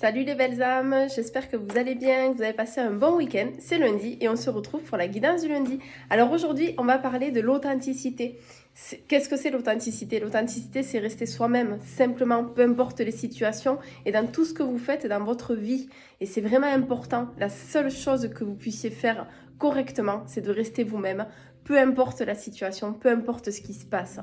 Salut les belles âmes, j'espère que vous allez bien, que vous avez passé un bon week-end. C'est lundi et on se retrouve pour la guidance du lundi. Alors aujourd'hui, on va parler de l'authenticité. Qu'est-ce que c'est l'authenticité? L'authenticité, c'est rester soi-même, simplement, peu importe les situations et dans tout ce que vous faites dans votre vie. Et c'est vraiment important. La seule chose que vous puissiez faire correctement, c'est de rester vous-même, peu importe la situation, peu importe ce qui se passe.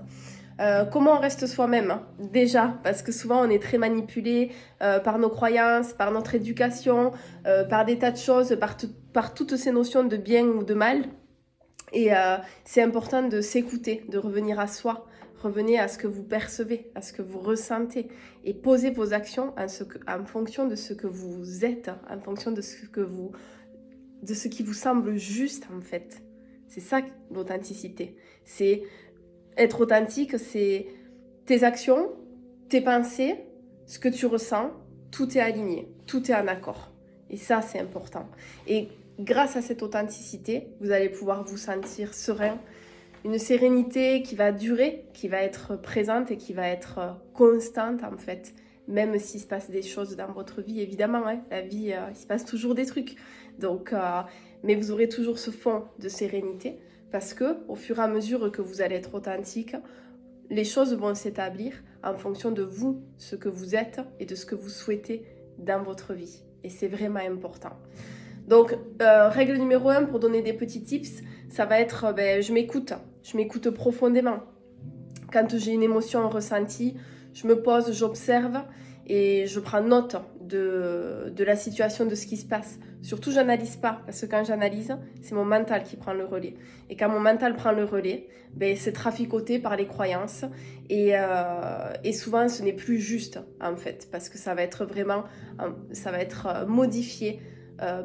Comment on reste soi-même? Déjà, parce que souvent on est très manipulé par nos croyances, par notre éducation, par des tas de choses, par toutes ces notions de bien ou de mal. Et c'est important de s'écouter, de revenir à soi, revenez à ce que vous percevez, à ce que vous ressentez et posez vos actions en fonction de ce que vous êtes, en fonction de ce qui vous semble juste en fait. C'est ça l'authenticité. C'est être authentique, c'est tes actions, tes pensées, ce que tu ressens, tout est aligné, tout est en accord. Et ça, c'est important. Et grâce à cette authenticité, vous allez pouvoir vous sentir serein, une sérénité qui va durer, qui va être présente et qui va être constante en fait. Même s'il se passe des choses dans votre vie, évidemment, hein, la vie, il se passe toujours des trucs. Donc, mais vous aurez toujours ce fond de sérénité parce que, au fur et à mesure que vous allez être authentique, les choses vont s'établir en fonction de vous, ce que vous êtes et de ce que vous souhaitez dans votre vie. Et c'est vraiment important. Donc, règle numéro 1 pour donner des petits tips, ça va être je m'écoute profondément. Quand j'ai une émotion ressentie, je me pose, j'observe et je prends note de la situation, de ce qui se passe. Surtout, j'analyse pas, parce que quand j'analyse, c'est mon mental qui prend le relais. Et quand mon mental prend le relais, c'est traficoté par les croyances. Et souvent, ce n'est plus juste, en fait, parce que ça va être modifié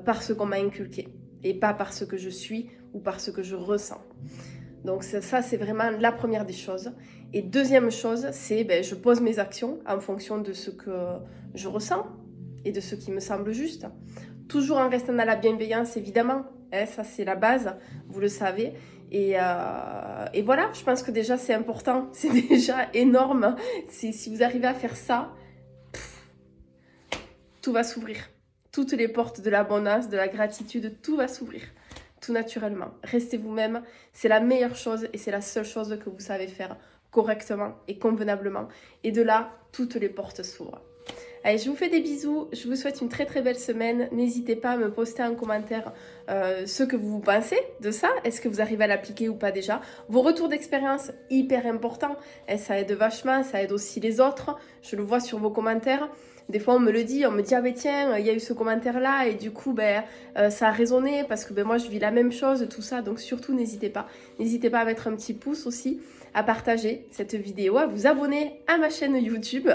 par ce qu'on m'a inculqué, et pas par ce que je suis ou par ce que je ressens. Donc ça, c'est vraiment la première des choses. Et deuxième chose, c'est je pose mes actions en fonction de ce que je ressens et de ce qui me semble juste. Toujours en restant dans la bienveillance, évidemment. Ça, c'est la base, vous le savez. Et voilà, je pense que déjà, c'est important. C'est déjà énorme. Si vous arrivez à faire ça, tout va s'ouvrir. Toutes les portes de l'abondance, de la gratitude, tout va s'ouvrir. Tout naturellement. Restez vous-même, c'est la meilleure chose et c'est la seule chose que vous savez faire correctement et convenablement. Et de là, toutes les portes s'ouvrent. Allez, je vous fais des bisous, je vous souhaite une très très belle semaine. N'hésitez pas à me poster en commentaire ce que vous pensez de ça. Est-ce que vous arrivez à l'appliquer ou pas déjà? Vos retours d'expérience, hyper important. Ça aide vachement, ça aide aussi les autres. Je le vois sur vos commentaires. Des fois, on me le dit, ah ben tiens, il y a eu ce commentaire-là et du coup, ça a résonné parce que moi, je vis la même chose, tout ça. Donc surtout, n'hésitez pas. N'hésitez pas à mettre un petit pouce aussi, à partager cette vidéo, à vous abonner à ma chaîne YouTube.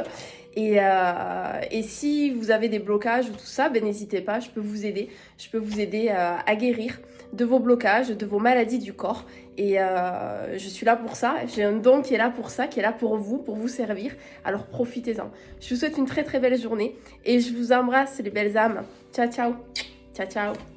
Et si vous avez des blocages ou tout ça, n'hésitez pas, je peux vous aider. Je peux vous aider à guérir de vos blocages, de vos maladies du corps. Et je suis là pour ça. J'ai un don qui est là pour ça, qui est là pour vous servir. Alors profitez-en. Je vous souhaite une très très belle journée et je vous embrasse les belles âmes. Ciao, ciao. Ciao, ciao.